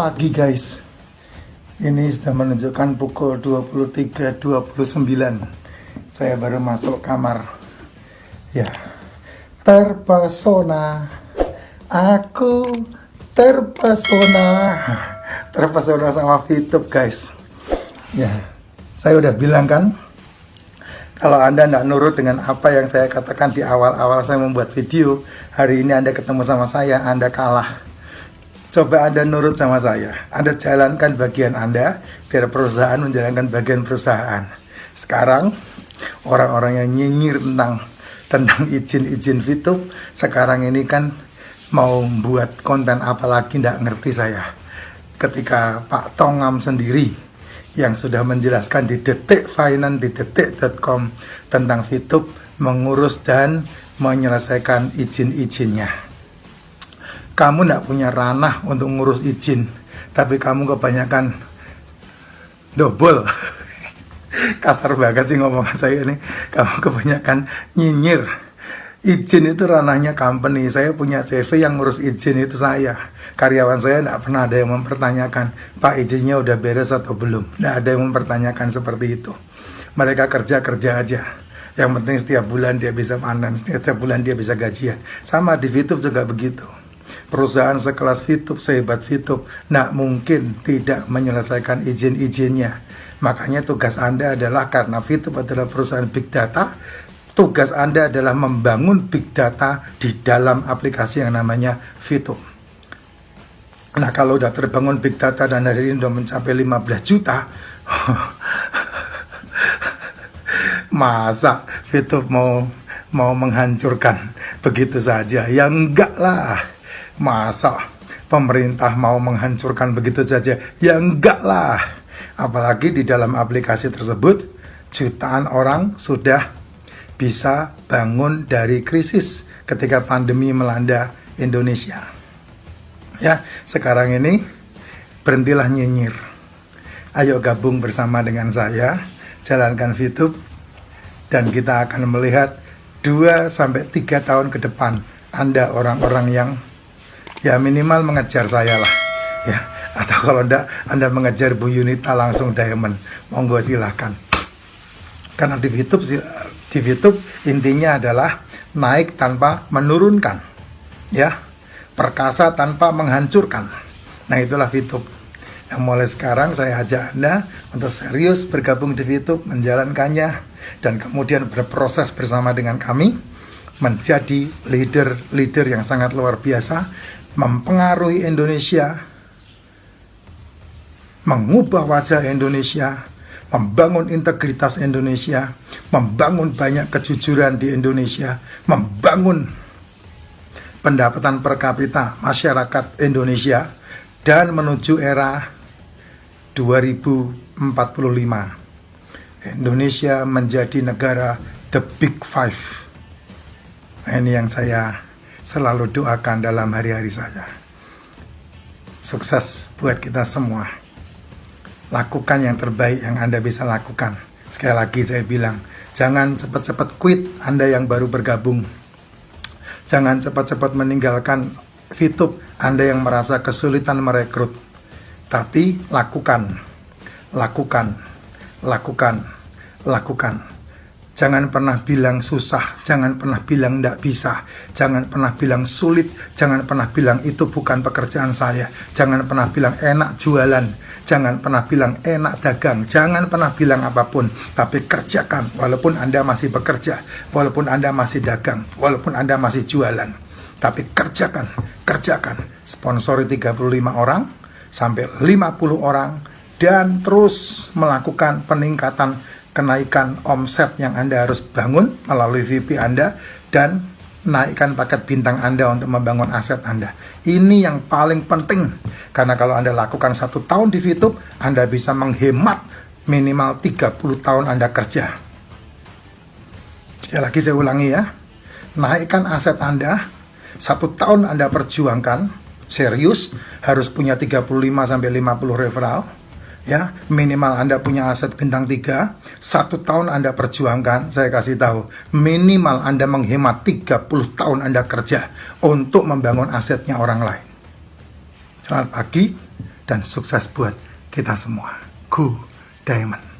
pagi guys. Ini sudah menunjukkan pukul 23.29. Saya baru masuk kamar. Ya. Terpesona. Aku terpesona. Terpesona sama VTube guys. Ya. Saya udah bilang kan, kalau Anda tidak nurut dengan apa yang saya katakan di awal-awal saya membuat video, hari ini Anda ketemu sama saya, Anda kalah. Coba Anda nurut sama saya. Anda jalankan bagian Anda, biar perusahaan menjalankan bagian perusahaan. Sekarang, orang-orang yang nyinyir tentang izin-izin VTube, sekarang ini kan mau buat konten apalagi tidak ngerti saya. Ketika Pak Tongam sendiri yang sudah menjelaskan di Detik Finance, di detik.com tentang VTube, mengurus dan menyelesaikan izin-izinnya. Kamu tidak punya ranah untuk ngurus izin, tapi kamu kebanyakan dobol. Kasar banget sih ngomongan saya ini. Kamu kebanyakan nyinyir. Izin itu ranahnya company. Saya punya CV yang ngurus izin itu saya. Karyawan saya tidak pernah ada yang mempertanyakan, Pak izinnya udah beres atau belum. Tidak ada yang mempertanyakan seperti itu. Mereka kerja aja. Yang penting setiap bulan dia bisa panen, setiap bulan dia bisa gajian. Sama di VTube juga begitu. Perusahaan sekelas VTube, sehebat VTube, tidak mungkin tidak menyelesaikan izin-izinnya. Makanya tugas Anda adalah, karena VTube adalah perusahaan big data, tugas Anda adalah membangun big data di dalam aplikasi yang namanya VTube. Nah, kalau udah terbangun big data dan hari ini sudah mencapai 15 juta, masa VTube mau menghancurkan begitu saja? Ya enggak lah. Masa pemerintah mau menghancurkan begitu saja? Ya enggak lah. Apalagi di dalam aplikasi tersebut jutaan orang sudah bisa bangun dari krisis ketika pandemi melanda Indonesia. Ya, sekarang ini berhentilah nyinyir. Ayo gabung bersama dengan saya, jalankan VTube, dan kita akan melihat 2-3 tahun ke depan Anda orang-orang yang ya minimal mengejar saya lah ya, atau kalau enggak Anda mengejar Bu Yunita langsung diamond, monggo silahkan. Karena di VTube intinya adalah naik tanpa menurunkan, ya, perkasa tanpa menghancurkan. Nah itulah VTube. Nah, mulai sekarang saya ajak Anda untuk serius bergabung di VTube, menjalankannya, dan kemudian berproses bersama dengan kami menjadi leader yang sangat luar biasa, mempengaruhi Indonesia, mengubah wajah Indonesia, membangun integritas Indonesia, membangun banyak kejujuran di Indonesia, membangun pendapatan per kapita masyarakat Indonesia, dan menuju era 2045. Indonesia menjadi negara the big five. Nah, ini yang saya selalu doakan dalam hari-hari saya. Sukses buat kita semua. Lakukan yang terbaik yang Anda bisa lakukan. Sekali lagi saya bilang, jangan cepat-cepat quit Anda yang baru bergabung. Jangan cepat-cepat meninggalkan VTube Anda yang merasa kesulitan merekrut. Tapi lakukan. Jangan pernah bilang susah, jangan pernah bilang tidak bisa, jangan pernah bilang sulit, jangan pernah bilang itu bukan pekerjaan saya, jangan pernah bilang enak jualan, jangan pernah bilang enak dagang, jangan pernah bilang apapun, tapi kerjakan walaupun Anda masih bekerja, walaupun Anda masih dagang, walaupun Anda masih jualan, tapi kerjakan, sponsori 35 orang sampai 50 orang, dan terus melakukan peningkatan kenaikan omset yang Anda harus bangun melalui VP Anda, dan naikkan paket bintang Anda untuk membangun aset Anda. Ini yang paling penting, karena kalau Anda lakukan 1 tahun di VTube, Anda bisa menghemat minimal 30 tahun Anda kerja. Sekali lagi saya ulangi ya, naikkan aset Anda, 1 tahun Anda perjuangkan, serius, harus punya 35-50 referral, ya, minimal Anda punya aset bintang 3, 1 tahun Anda perjuangkan, saya kasih tahu, minimal Anda menghemat 30 tahun Anda kerja untuk membangun asetnya orang lain. Selamat pagi, dan sukses buat kita semua. Go Diamond.